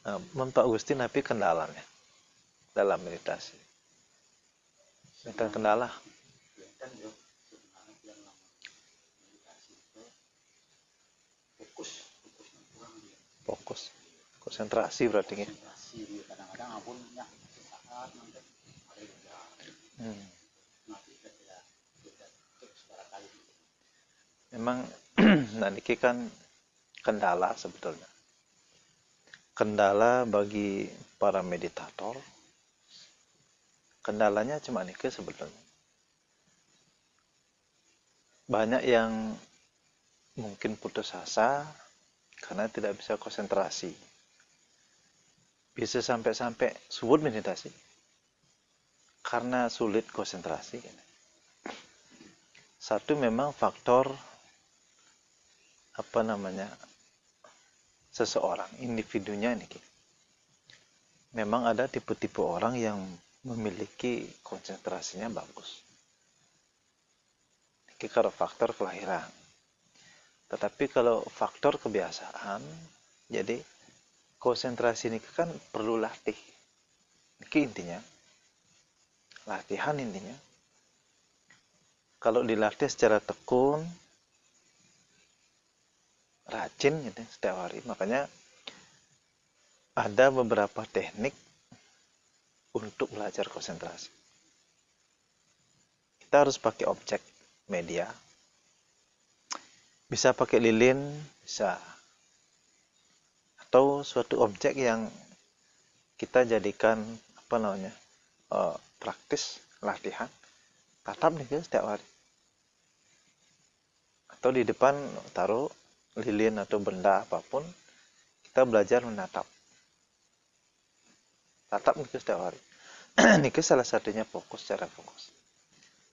Pak Gusti napi kendalanya dalam meditasi. Enten kendala Kan yo sebenarnya yang namanya meditasi itu fokusnya kurang dia. fokus konsentrasi berarti ya. Konsentrasi dia kadang-kadang apunnya sesaat nanti ada juga nanti kita cek secara kali gitu. Memang nah niki kan kendala sebetulnya. Kendala bagi para meditator. Kendalanya cuma niki sebetulnya. Banyak yang mungkin putus asa karena tidak bisa konsentrasi. Bisa sampai-sampai subur meditasi karena sulit konsentrasi. Satu memang faktor seseorang, individunya ini. Memang ada tipe-tipe orang yang memiliki konsentrasinya bagus. Ini kalau faktor kelahiran. Tetapi kalau faktor kebiasaan, jadi konsentrasi ini kan perlu latih. Ini intinya. Latihan intinya. Kalau dilatih secara tekun, rajin gitu setiap hari, makanya ada beberapa teknik untuk belajar konsentrasi. Kita harus pakai objek media. Bisa pakai lilin, bisa. Atau suatu objek yang kita jadikan praktis latihan. Tatap nih setiap hari. Atau di depan taruh lilin atau benda apapun, kita belajar menatap. Tatap nih setiap hari. Ini salah satunya secara fokus.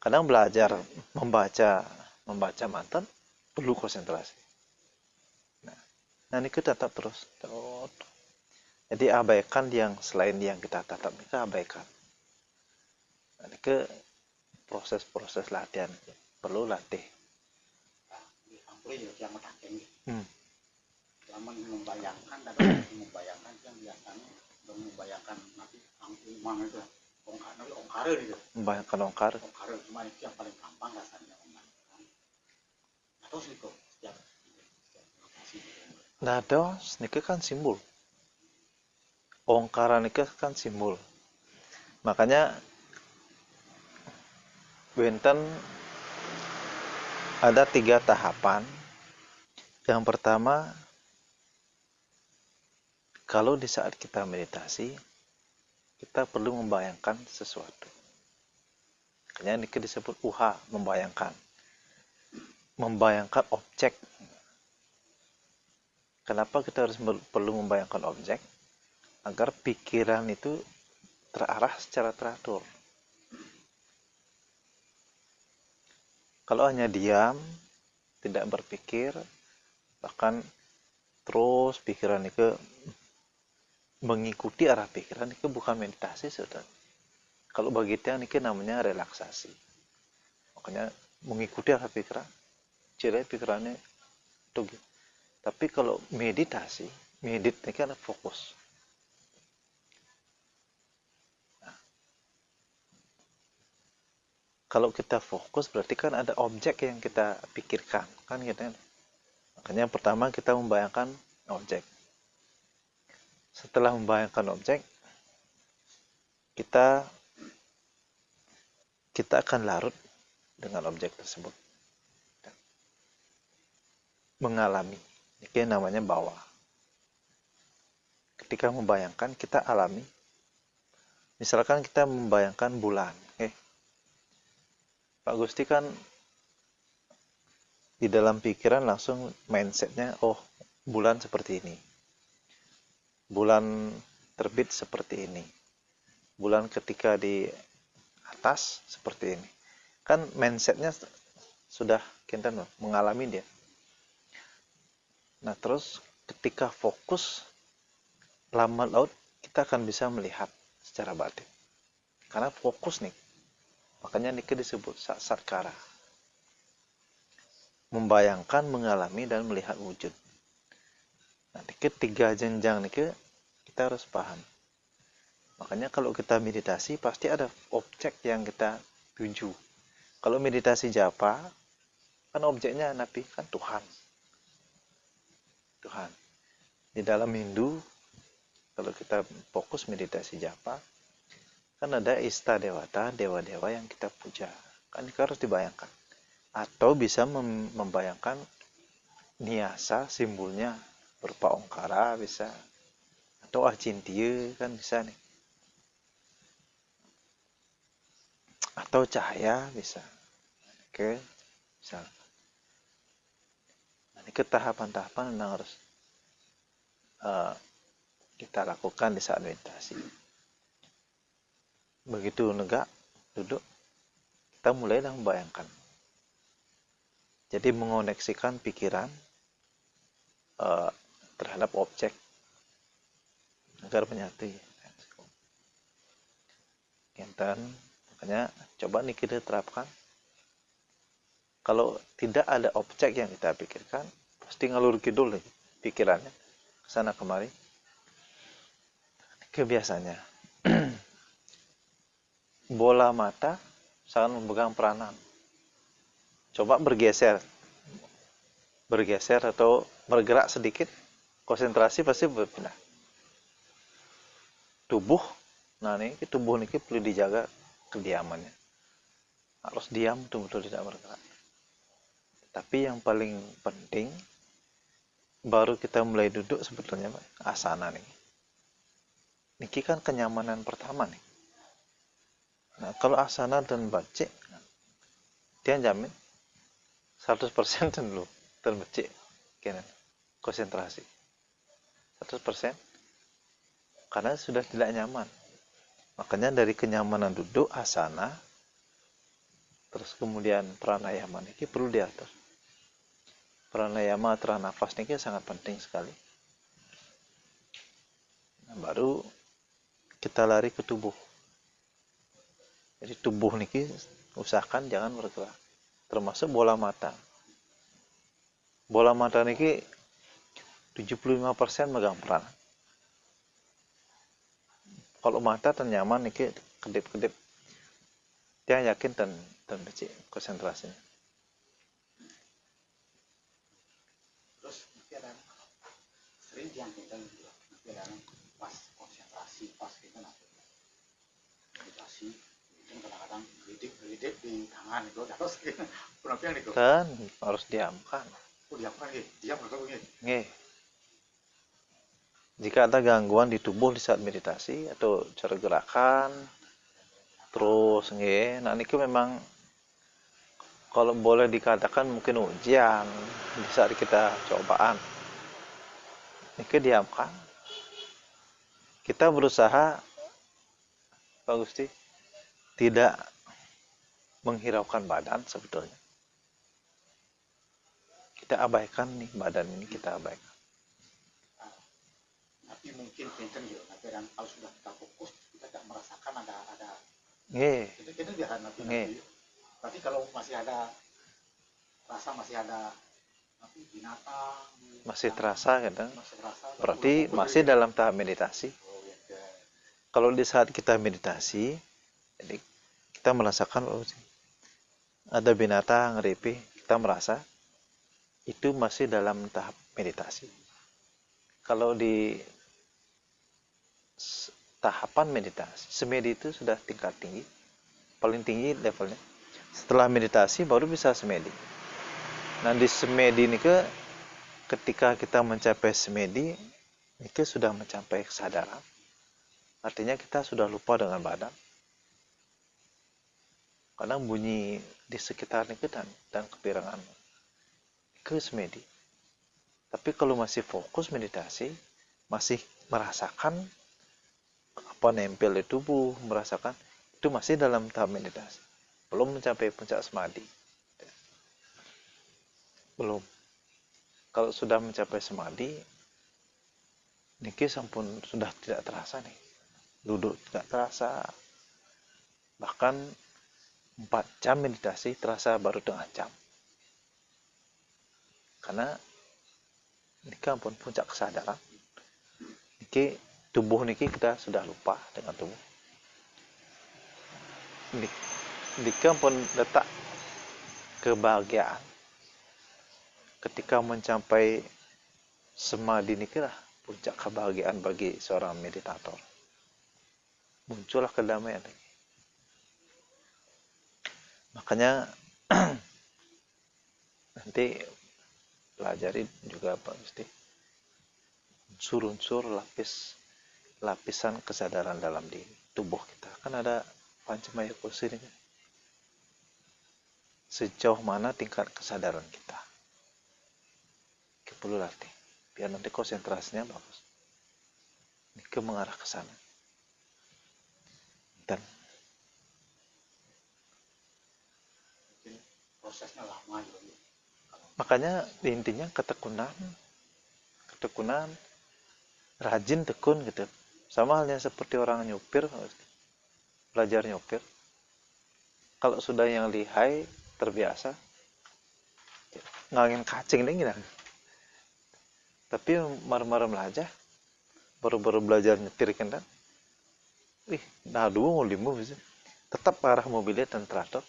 Kadang belajar membaca mantan perlu konsentrasi. Nah ini tatap terus. Jadi abaikan yang selain yang kita tatap, kita abaikan. Nah, ini proses-proses latihan perlu latih. Yang mengatakan selama membayangkan dan membayangkan yang biasanya membayangkan nanti angkuman itu ongkar gitu. Membayangkan ongkar cuma itu yang paling gampang rasanya membayangkan. Atau sih kok setiap lokasi. Dados niki kan simbol. Ongkaran niki kan simbol. Makanya benten ada 3 tahapan. Yang pertama, kalau di saat kita meditasi, kita perlu membayangkan sesuatu. Makanya ini disebut uha, membayangkan. Membayangkan objek. Kenapa kita harus perlu membayangkan objek? Agar pikiran itu terarah secara teratur. Kalau hanya diam, tidak berpikir, bahkan terus pikiran itu mengikuti arah pikiran, itu bukan meditasi saudara. Kalau bagi dia ini namanya relaksasi. Makanya mengikuti arah pikiran, jadi pikirannya tuh. Tapi kalau meditasi, ini kan fokus. Nah, kalau kita fokus berarti kan ada objek yang kita pikirkan, kan gitu kan. Makanya pertama kita membayangkan objek. Setelah membayangkan objek, kita akan larut dengan objek tersebut. Mengalami. Ini namanya bawah. Ketika membayangkan, kita alami. Misalkan kita membayangkan bulan. Pak Gusti kan di dalam pikiran langsung mindsetnya, oh bulan seperti ini. Bulan terbit seperti ini. Bulan ketika di atas seperti ini. Kan mindsetnya sudah kita mengalami dia. Nah terus ketika fokus lama laut kita akan bisa melihat secara batin. Karena fokus nih. Makanya ini disebut satkara. Membayangkan, mengalami dan melihat wujud. Nah, 3 jenjang nih Kita harus paham. Makanya kalau kita meditasi pasti ada objek yang kita tuju. Kalau meditasi japa, kan objeknya Nabi, kan Tuhan. Tuhan. Di dalam Hindu, kalau kita fokus meditasi japa, kan ada ista dewata, dewa-dewa yang kita puja. Kan itu harus dibayangkan. Atau bisa membayangkan niasa, simbolnya berupa ongkara bisa. Atau acintya kan bisa nih. Atau cahaya bisa. Oke, misalnya. Nah, ini tahapan-tahapan yang harus kita lakukan di saat meditasi. Begitu negak, duduk, kita mulai membayangkan. Jadi mengoneksikan pikiran terhadap objek agar menyatu. Enten, makanya coba nih kita terapkan. Kalau tidak ada objek yang kita pikirkan, pasti ngalur kidul nih pikirannya kesana kemari. Kebiasaannya bola mata sangat memegang peranan. Coba bergeser atau bergerak sedikit, konsentrasi pasti berpindah. Tubuh, nah ini tubuh ini perlu dijaga kediamannya. Harus diam, betul-betul tidak bergerak. Tapi yang paling penting, baru kita mulai duduk sebetulnya asana nih. Niki kan kenyamanan pertama nih. Nah, kalau asana dan bacik, dia jamin 100% dulu terbecik, konsentrasi 100%. Karena sudah tidak nyaman. Makanya dari kenyamanan duduk asana, terus kemudian pranayama ini perlu diatur. Pranayama atau nafas ini sangat penting sekali. Nah, baru kita lari ke tubuh. Jadi tubuh ini usahakan jangan bergerak. Termasuk bola mata. Bola mata ini 75% megang peran. Kalau mata ternyaman ini kedip-kedip, dia yakin dan becik konsentrasinya. Terus nanti ada sering yang kita nanti ada pas konsentrasi, pas kita nanti meditasi, itu kadang-kadang gelidik di tangan itu terus kenapa yang itu? Dan harus diamkan. Oh diamkan gitu, diam atau begini? Nggih. Jika ada gangguan di tubuh di saat meditasi atau cara gerakan, terus nggih, nah ini memang kalau boleh dikatakan mungkin ujian di saat kita cobaan. Ini diamkan. Kita berusaha, Pak Gusti, tidak menghiraukan badan sebetulnya. Kita abaikan nih badan ini, kita abaikan. Tapi mungkin pinten gitu, tapi kalau sudah kita fokus kita tidak merasakan ada Nggih. Kita biar nanti. Tapi kalau masih ada rasa, masih ada binatang masih terasa kadang, masih terasa, berarti masih dalam tahap meditasi. Kalau di saat kita meditasi, jadi kita merasakan ada binatang ngeripih, kita merasa itu masih dalam tahap meditasi. Kalau di tahapan meditasi, semedi itu sudah tingkat tinggi, paling tinggi levelnya. Setelah meditasi baru bisa semedi. Nah di semedi ini ketika kita mencapai semedi, ini sudah mencapai kesadaran. Artinya kita sudah lupa dengan badan. Kadang bunyi di sekitar ini dan kepirangan ke semedi. Tapi kalau masih fokus meditasi, masih merasakan apa nempel di tubuh, merasakan itu masih dalam tahap meditasi. Belum mencapai puncak samadhi. Belum. Kalau sudah mencapai samadhi, niki sampun sudah tidak terasa nih. Duduk tidak terasa. Bahkan 4 jam meditasi terasa baru setengah jam. Karena niki ampun puncak kesadaran. Niki tubuh niki kita sudah lupa dengan tubuh. Dika pun letak kebahagiaan ketika mencapai samadhi niki lah puncak kebahagiaan bagi seorang meditator. Muncullah kedamaian. Makanya nanti pelajari juga Pak Gusti unsur-unsur lapisan kesadaran dalam diri tubuh kita. Kan ada Pancamaya Kursi ini. Sejauh mana tingkat kesadaran kita. Kita perlu latih biar nanti konsentrasinya bagus. Ini ke mengarah ke sana. Dan mungkin prosesnya lama juga. makanya intinya ketekunan, rajin tekun gitu. Sama halnya seperti orang nyupir, belajar nyupir. Kalau sudah yang lihai, terbiasa, ngangin kacing nih gitu. Tapi marah-marah aja, baru-baru belajar nyetir kan, nah dua mau lima bisa. Tetap arah mobilnya dan teratur.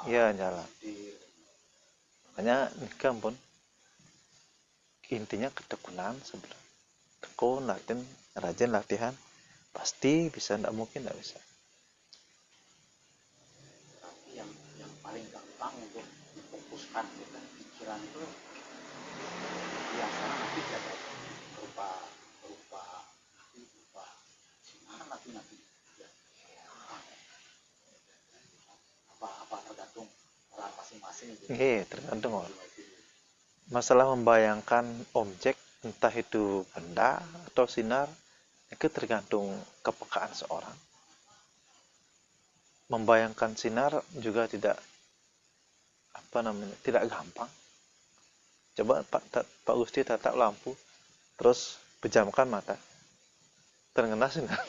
Ya nyala. Makanya nikah pun intinya ketekunan sebelum tekun, rajin latihan, pasti bisa. Tidak mungkin tidak bisa. Tapi yang paling gampang untuk difokuskan dengan pikiran itu biasanya nanti ada berupa sinar nanti ya. apa tergantung orang masing-masing gitu. Tergantung orang. Masalah membayangkan objek, entah itu benda atau sinar, itu tergantung kepekaan seorang. Membayangkan sinar juga tidak gampang. Coba Pak Gusti tatap lampu, terus pejamkan mata, terkena sinar.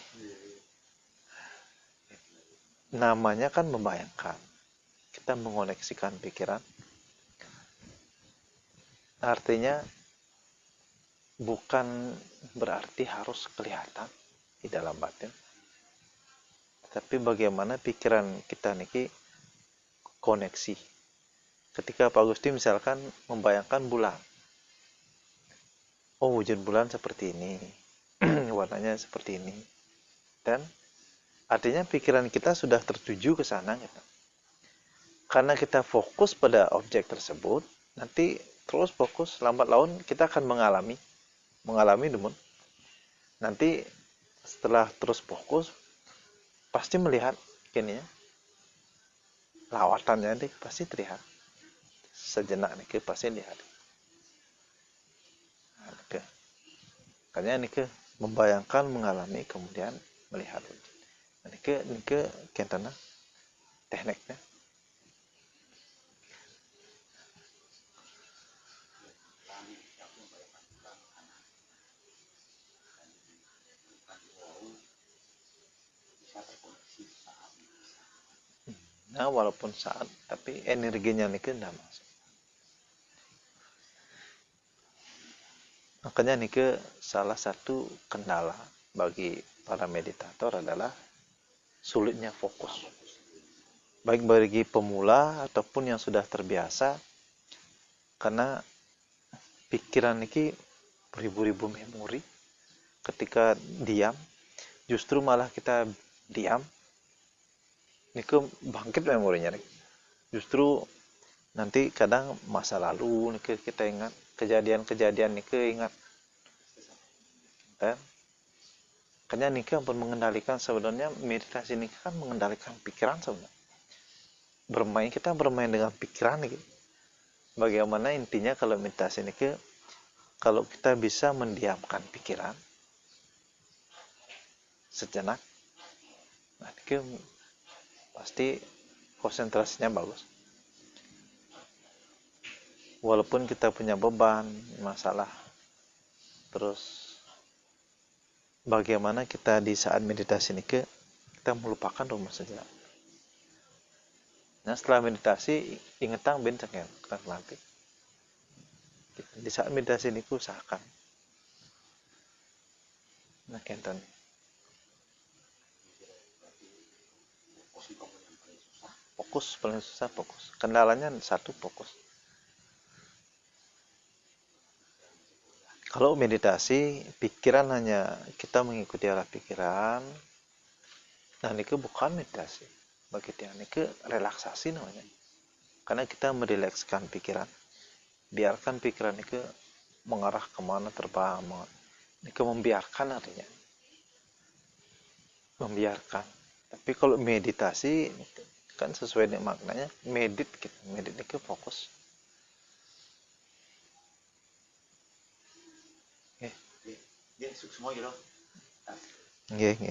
Namanya kan membayangkan. Kita mengoneksikan pikiran. Artinya bukan berarti harus kelihatan di dalam batin. Tapi bagaimana pikiran kita niki koneksi. Ketika Pak Gusti misalkan membayangkan bulan. Oh, wujud bulan seperti ini. Warnanya seperti ini. Dan artinya pikiran kita sudah tertuju ke sana gitu. Karena kita fokus pada objek tersebut, nanti terus fokus, lambat laun kita akan mengalami demun. Nanti setelah terus fokus, pasti melihat gini ya, lawatannya nih pasti terlihat. Sejenak nih pasti lihat. Makanya nih membayangkan, mengalami, kemudian melihat. Ini kentana tekniknya. Nah, walaupun saat, tapi energinya nih tidak masuk. Makanya nih salah satu kendala bagi para meditator adalah sulitnya fokus. Baik bagi pemula ataupun yang sudah terbiasa, karena pikiran ini beribu-ribu memori. Ketika diam, justru malah kita diam, ini bangkit memorinya. Justru nanti kadang masa lalu kita ingat, kejadian-kejadian ingat. Dan makanya pun mengendalikan, sebenarnya meditasi ini kan mengendalikan pikiran sebenarnya. Kita bermain dengan pikiran nih. Bagaimana intinya kalau meditasi ini kalau kita bisa mendiamkan pikiran sejenak, nah pasti konsentrasinya bagus. Walaupun kita punya beban, masalah, terus bagaimana kita di saat meditasi ini kita melupakan rumah saja. Nah, setelah meditasi ingetang benceng ya, kita latih. Di saat meditasi ini usahakan Nah, kinten. berarti fokus kamu yang paling susah. Fokus paling susah, fokus. Kendalanya satu, fokus. Kalau meditasi, pikiran hanya kita mengikuti arah pikiran. Nah, ini bukan meditasi. Bagi dia, ini relaksasi namanya. Karena kita merilekskan pikiran. Biarkan pikiran itu mengarah kemana, terbang. Ini membiarkan artinya. Membiarkan. Tapi kalau meditasi, kan sesuai dengan maknanya, medit gitu. Medit itu fokus. Dia semua gitu. Nggih, nggih.